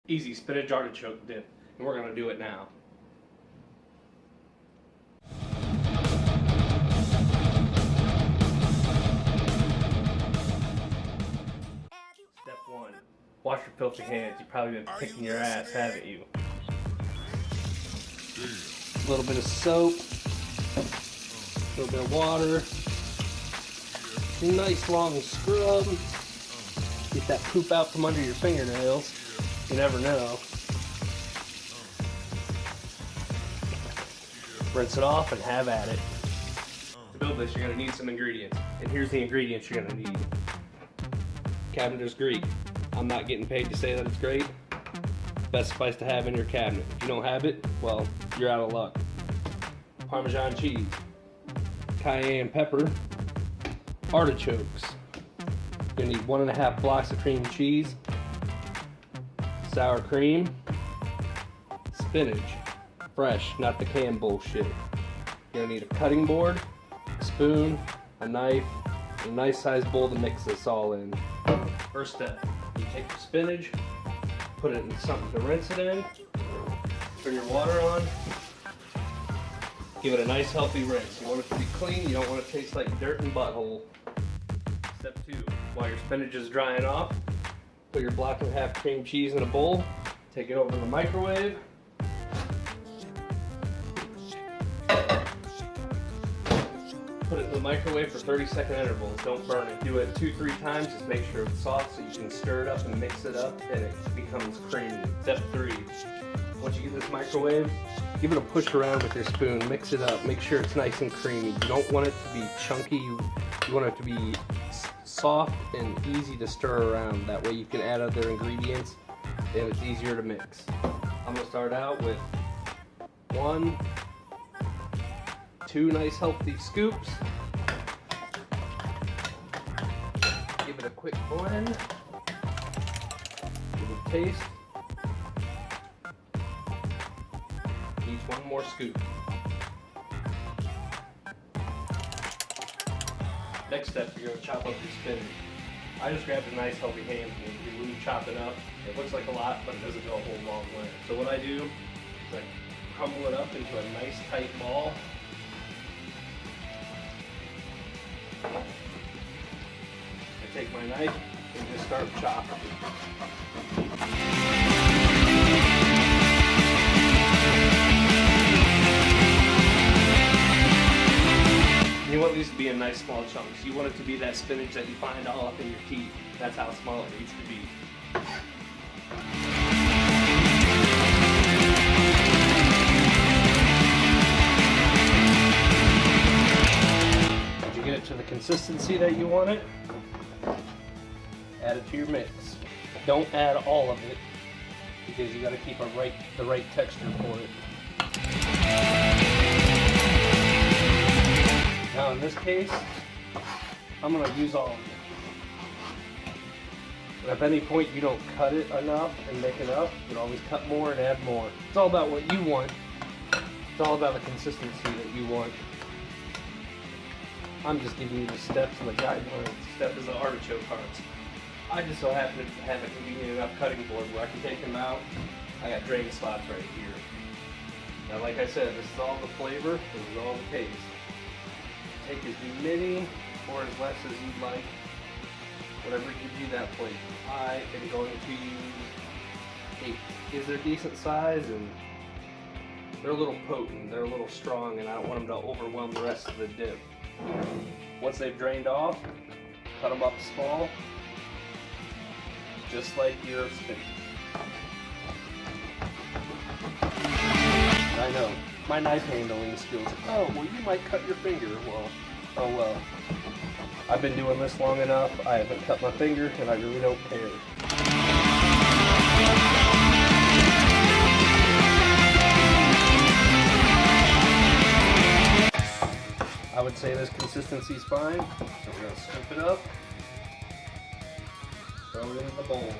easy spinach artichoke dip, and we're going to do it now. Step 1. Wash your filthy hands. You've probably been picking your ass, haven't you? A little bit of soap, a little bit of water, nice long scrub. Get that poop out from under your fingernails. You never know. Rinse it off and have at it. To build this, you're going to need some ingredients. And here's the ingredients you're going to need. Cavender's Greek. I'm not getting paid to say that it's great. Best spice to have in your cabinet. If you don't have it, well, you're out of luck. Parmesan cheese. Cayenne pepper. Artichokes. You're going to need 1.5 blocks of cream cheese. Sour cream. Spinach. Fresh, not the canned bullshit. You're going to need a cutting board, a spoon, a knife, and a nice sized bowl to mix this all in. First step, you take your spinach, put it in something to rinse it in, turn your water on, give it a nice healthy rinse. You want it to be clean, you don't want it to taste like dirt and butthole. Step 2, while your spinach is drying off, put your 1.5 cream cheese in a bowl, take it over to the microwave. Put it in the microwave for 30-second intervals. Don't burn it. Do it 2-3 times. Just make sure it's soft so you can stir it up and mix it up and it becomes creamy. Step 3. Once you get this microwave, give it a push around with your spoon. Mix it up. Make sure it's nice and creamy. You don't want it to be chunky. You want it to be soft and easy to stir around. That way you can add other ingredients and it's easier to mix. I'm going to start out with 1, 2 nice healthy scoops. Give it a quick blend. Give it a taste. Each 1 more scoop. Next step, you're going to chop up your spinach. I just grabbed a nice healthy handful. You can chop it up. It looks like a lot, but it doesn't go a whole long way. So what I do is I crumble it up into a nice tight ball. I take my knife and just start chopping. You want these to be in nice small chunks. You want it to be that spinach that you find all up in your teeth. That's how small it needs to be. Get it to the consistency that you want it, add it to your mix. Don't add all of it because you got to keep the right texture for it. Now in this case, I'm going to use all of it. But if at any point you don't cut it enough and make enough, you can always cut more and add more. It's all about what you want. It's all about the consistency that you want. I'm just giving you the steps and the guidelines. Step is the artichoke hearts. I just so happen to have a convenient enough cutting board where I can take them out. I got drain spots right here. Now like I said, this is all the flavor, this is all the taste. Take as many or as less as you'd like. Whatever gives you that flavor. I am going to use 8. Because they're decent size and they're a little potent, they're a little strong, and I don't want them to overwhelm the rest of the dip. Once they've drained off, cut them up small, just like your spinach. I know, my knife handling skills. Oh, well you might cut your finger. Well, oh well. I've been doing this long enough, I haven't cut my finger and I really don't care. I would say this consistency is fine, so we're going to scoop it up, throw it in the bowl.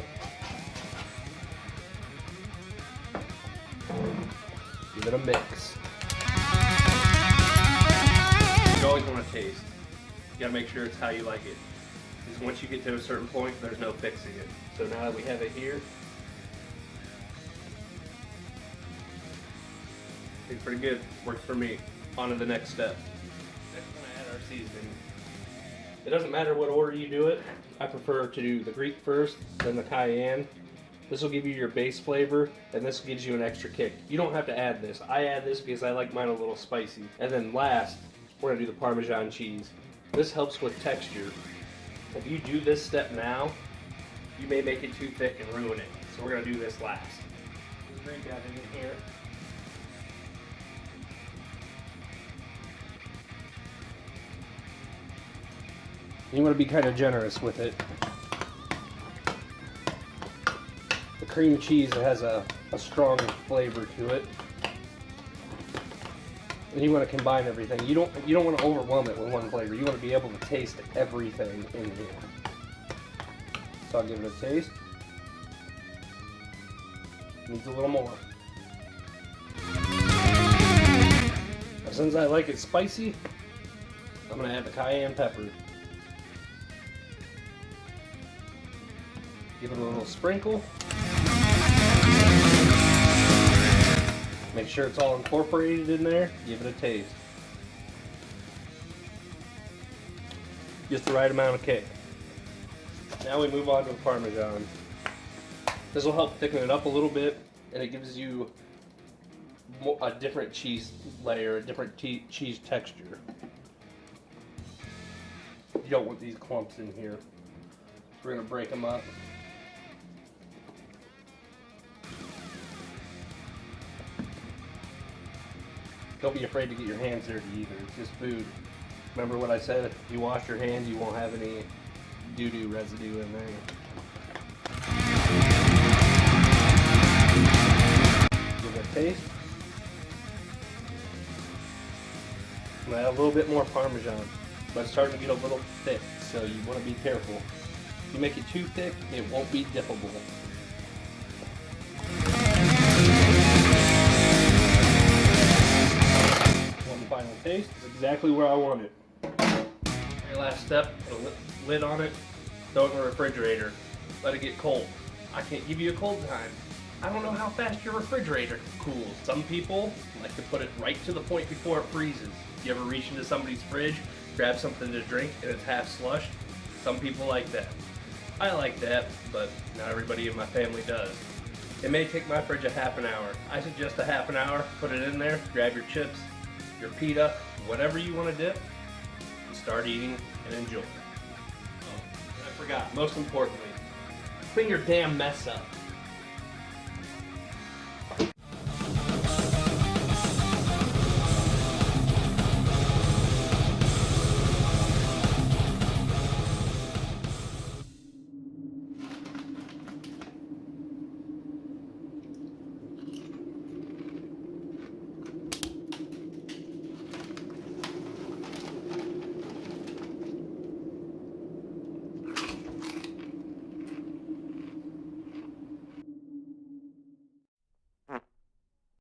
Give it a mix. You always want to taste. You got to make sure it's how you like it. Because once you get to a certain point, there's no fixing it. So now that we have it here, It's pretty good. Works for me. On to the next step. Next, we're gonna add our seasoning. It doesn't matter what order you do it. I prefer to do the Greek first, then the cayenne. This will give you your base flavor, and this gives you an extra kick. You don't have to add this. I add this because I like mine a little spicy. And then last, we're gonna do the Parmesan cheese. This helps with texture. If you do this step now, you may make it too thick and ruin it. So we're gonna do this last. Just drink that in here. You want to be kind of generous with it. The cream cheese has a strong flavor to it. And you want to combine everything. You don't want to overwhelm it with one flavor. You want to be able to taste everything in here. So I'll give it a taste. Needs a little more. Now, since I like it spicy, I'm going to add the cayenne pepper. Give it a little sprinkle. Make sure it's all incorporated in there. Give it a taste. Just the right amount of kick. Now we move on to the Parmesan. This will help thicken it up a little bit, and it gives you a different cheese layer, a different cheese texture. You don't want these clumps in here. We're going to break them up. Don't be afraid to get your hands dirty either. It's just food. Remember what I said? If you wash your hands, you won't have any doo-doo residue in there. Give it a taste. I'm gonna add a little bit more Parmesan, but it's starting to get a little thick, so you want to be careful. If you make it too thick, it won't be dippable. Final taste is exactly where I want it. Your last step, put a lid on it, throw it in the refrigerator, let it get cold. I can't give you a cold time. I don't know how fast your refrigerator cools. Some people like to put it right to the point before it freezes. You ever reach into somebody's fridge, grab something to drink, and it's half slush? Some people like that. I like that, but not everybody in my family does. It may take my fridge a half an hour. I suggest a half an hour, put it in there, grab your chips, your pita, whatever you want to dip, and start eating and enjoy. Oh, I forgot, most importantly, clean your damn mess up.